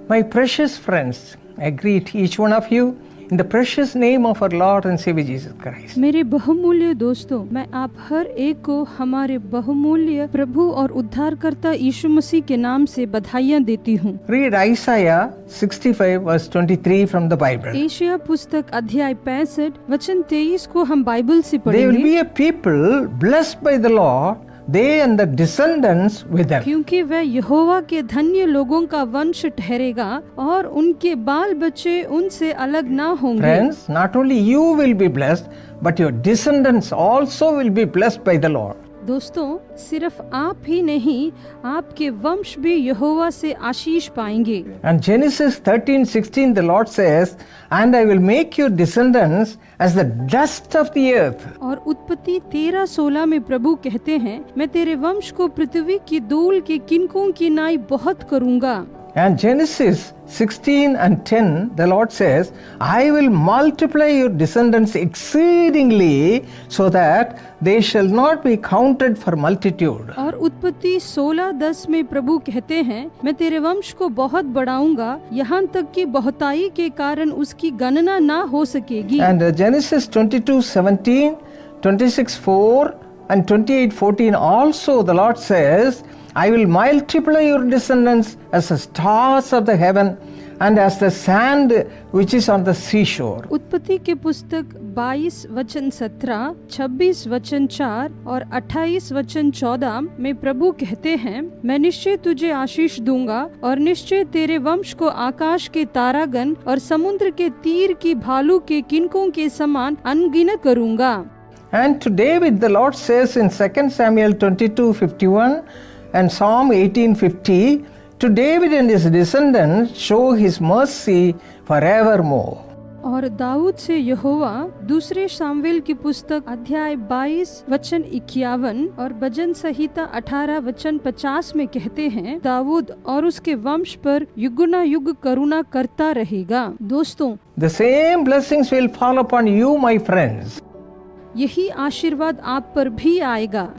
My precious friends, I greet each one of you in the precious name of our Lord and Savior Jesus Christ. मेरे बहुमूल्य दोस्तों, मैं आप हर एक को हमारे बहुमूल्य प्रभु और उद्धारकर्ता यीशु मसीह के नाम से बधाइयाँ देती हूँ। Read Isaiah 65 verse 23 from the Bible. Asia पुस्तक अध्याय 65 वचन 23 को हम बाइबल से They will पढ़ेंगे। be a people blessed by the Lord, they and the descendants with them. क्योंकि वह यहोवा के धन्य लोगों का वंश ठहरेगा और उनके बाल बच्चे उनसे अलग ना होंगे। Friends, not only you will be blessed, but your descendants also will be blessed by the Lord. दोस्तों, सिर्फ आप ही नहीं, आपके वंश भी यहोवा से आशीष पाएंगे। And Genesis 13:16 the Lord says, and I will make your descendants as the dust of the earth. और उत्पत्ति 13:16 में प्रभु कहते हैं, मैं तेरे वंश को पृथ्वी की धूल के किनकों की नाई बहुत करूंगा। And Genesis 16:10 the Lord says, I will multiply your descendants exceedingly so that they shall not be counted for multitude. और उत्पत्ति 16:10 में प्रभु कहते हैं, मैं तेरे वंश को बहुत बढ़ाऊंगा, यहाँ तक कि बहुताई के कारण उसकी गणना ना हो सकेगी। And Genesis 22:17, 26:4 and 28:14 also the Lord says, I will multiply your descendants as the stars of the heaven and as the sand which is on the seashore. उत्पत्ति के पुस्तक 22 वचन 17, 26 वचन 4 और 28 वचन 14 में प्रभु कहते हैं, मैं निश्चय तुझे आशीष दूंगा और निश्चय तेरे वंश को आकाश के तारागण और समुद्र के तीर की भालू के किनकों के समान अनगिनत करूंगा। And to David the Lord says in 2 Samuel 22:51 and Psalm 18:50, to David and his descendants show his mercy forevermore. और दाऊद से यहोवा दूसरे शामुएल की पुस्तक अध्याय 22 वचन 51 और भजन संहिता 18 वचन 50 में कहते हैं, दाऊद और उसके वंश पर युगना युग करुणा करता रहेगा। दोस्तों, The same blessings will fall upon you, my friends. यही आशीर्वाद आप पर भी आएगा।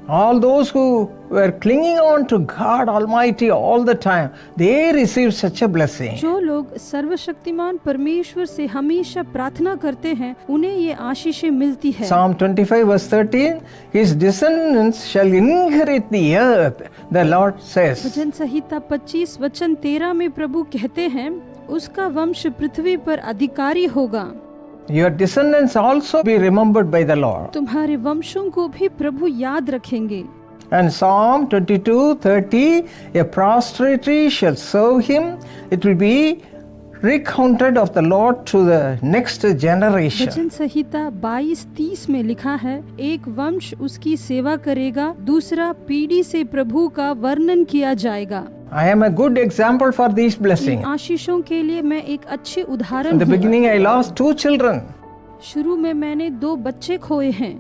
All those who were clinging on to God Almighty all the time, they receive such a blessing. जो लोग सर्वशक्तिमान परमेश्वर से हमेशा प्रार्थना करते हैं, उन्हें ये आशीषें मिलती है। Psalm 25 verse 13, his descendants shall inherit the earth, the Lord says. भजन संहिता 25 वचन 13 में प्रभु कहते हैं, उसका वंश पृथ्वी पर अधिकारी होगा। Your descendants also be remembered by the Lord. तुम्हारे वंशों को भी प्रभु याद रखेंगे। And Psalm 22:30, a prostrate shall serve him. It will be recounted of the Lord to the next generation. भजन संहिता 22:30 में लिखा है, एक वंश उसकी सेवा करेगा, दूसरा पीढ़ी से प्रभु का वर्णन किया जाएगा। I am a good example for these blessings. आशीषों के लिए मैं एक अच्छे उदाहरण In the हूँ। beginning, I lost 2 children. शुरू में मैंने 2 बच्चे खोए हैं।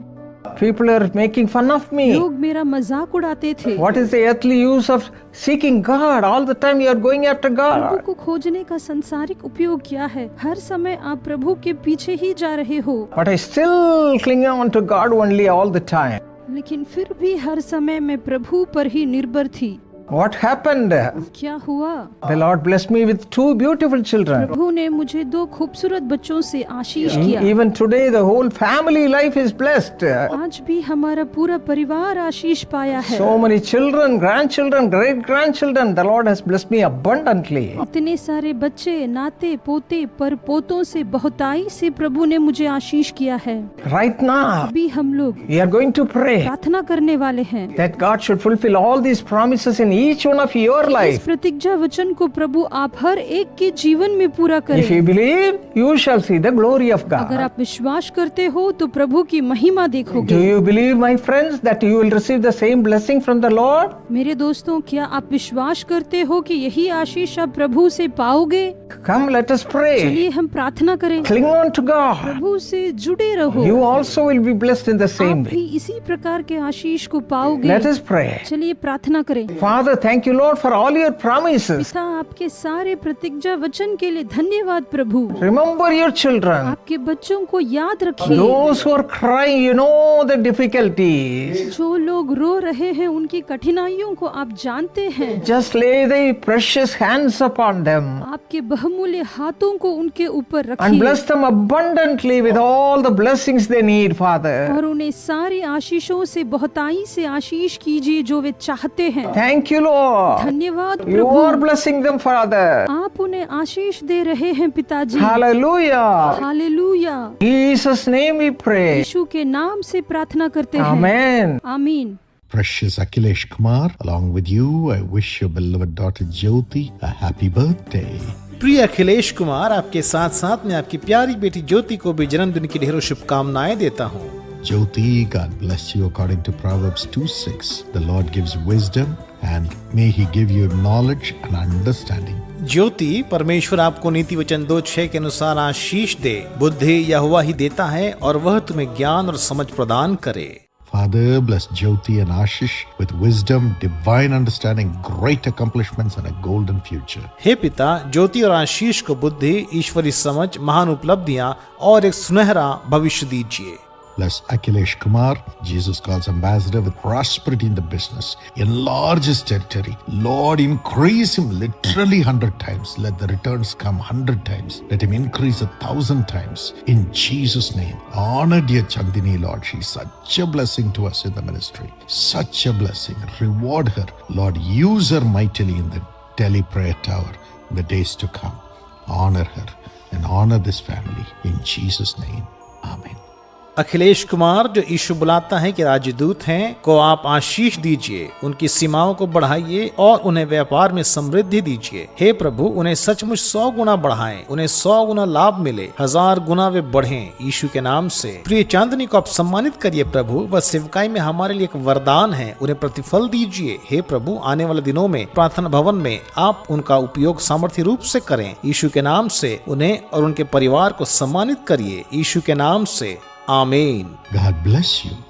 People are making fun of me. लोग मेरा मजाक उड़ाते थे। What is the earthly use of seeking God? All the time you are going after Prabhu God. को खोजने का संसारिक उपयोग क्या है? हर समय आप प्रभु के पीछे ही जा रहे हो। But I still cling on to God only all the time. लेकिन फिर भी हर समय मैं प्रभु पर ही निर्भर थी। What happened? क्या हुआ? The Lord blessed me with 2 beautiful children. प्रभु ने मुझे 2 खूबसूरत बच्चों से आशीष किया। Even today the whole family life is blessed. आज भी हमारा पूरा परिवार आशीष पाया है। So many children, grandchildren, great grandchildren, the Lord has blessed me abundantly. इतने सारे बच्चे, नाते पोते पर पोतों से बहुताई से प्रभु ने मुझे आशीष किया है। Right now, अभी हम लोग we are going to pray प्रार्थना करने वाले हैं that God should fulfill all these promises in each one of your इस life. प्रतिज्ञा वचन को प्रभु आप हर एक के जीवन में पूरा If you करें। believe, you shall see the glory of अगर God. आप विश्वास करते हो तो प्रभु की महिमा Do देखोगे। you believe, my friends, that you will receive the same blessing from the Lord? मेरे दोस्तों, क्या आप विश्वास करते हो कि यही आशीष आप प्रभु से पाओगे? Come, let us pray. चलिए हम प्रार्थना करें। Cling on to God. प्रभु से जुड़े रहो। You also will be blessed in the आप same भी way. इसी प्रकार के आशीष को पाओगे। Let us pray. चलिए प्रार्थना करें। Father, Father, thank you, Lord, for all your promises. पिता आपके सारे प्रतिज्ञा वचन के लिए धन्यवाद प्रभु। Remember your children. आपके बच्चों को याद रखिए। Those who are crying, you know the difficulties. जो लोग रो रहे हैं उनकी कठिनाइयों को आप जानते हैं। Just lay thy precious hands upon them आपके बहुमूल्य हाथों को उनके ऊपर and रखिए bless them abundantly with all the blessings they need, Father. और उन्हें सारी आशीषों से बहुताई से आशीष कीजिए जो वे चाहते हैं। Thank you, Lord. धन्यवाद You are Prabhu, blessing them, Father. आप उन्हें आशीष दे रहे हैं पिताजी। Hallelujah. Hallelujah. In Jesus' name we pray. यीशु के नाम से प्रार्थना करते हैं। Amen. आमीन। Precious Akhilesh Kumar, along with you, I wish your beloved daughter Jyoti a happy birthday. प्रिय अखिलेश कुमार, आपके साथ साथ मैं आपकी प्यारी बेटी ज्योति को भी जन्मदिन की ढेरों शुभकामनाएं देता हूँ। Jyoti, God bless you according to Proverbs 2:6. The Lord gives wisdom and may He give you knowledge and understanding. ज्योति, परमेश्वर आपको नीति वचन 2:6 के अनुसार आशीष दे। बुद्धि यहोवा ही देता है और वह तुम्हें ज्ञान और समझ प्रदान करे। Father, bless Jyoti and Ashish with wisdom, divine understanding, great accomplishments and a golden future. हे पिता, ज्योति और आशीष को बुद्धि, ईश्वरी समझ, महान उपलब्धियां और एक सुनहरा भविष्य दीजिए। Bless Akhilesh Kumar, Jesus calls ambassador, with prosperity in the business. Enlarge his territory. Lord, increase him literally 100 times. Let the returns come 100 times. Let him increase 1,000 times. In Jesus' name. Honor dear Chandini, Lord. She's such a blessing to us in the ministry. Such a blessing. Reward her. Lord, use her mightily in the Delhi prayer tower in the days to come. Honor her and honor this family. In Jesus' name. Amen. Akhilesh Kumar, जो यीशु बुलाता है कि राजदूत हैं, को आप आशीष दीजिए, उनकी सीमाओं को बढ़ाइए और उन्हें व्यापार में समृद्धि दीजिए। हे प्रभु, उन्हें सचमुच 100 गुना बढ़ाएं, उन्हें 100 गुना लाभ मिले, 1000 गुना वे बढ़ें यीशु के नाम से। प्रिय चांदनी को आप सम्मानित करिए प्रभु, वह सेवकाई में हमारे लिए एक वरदान है, उन्हें प्रतिफल दीजिए। हे प्रभु, आने वाले दिनों में प्रार्थना भवन में आप उनका उपयोग सामर्थ्य रूप से करें यीशु के नाम से। उन्हें और उनके परिवार को सम्मानित करिए यीशु के नाम से। आमीन। God bless you.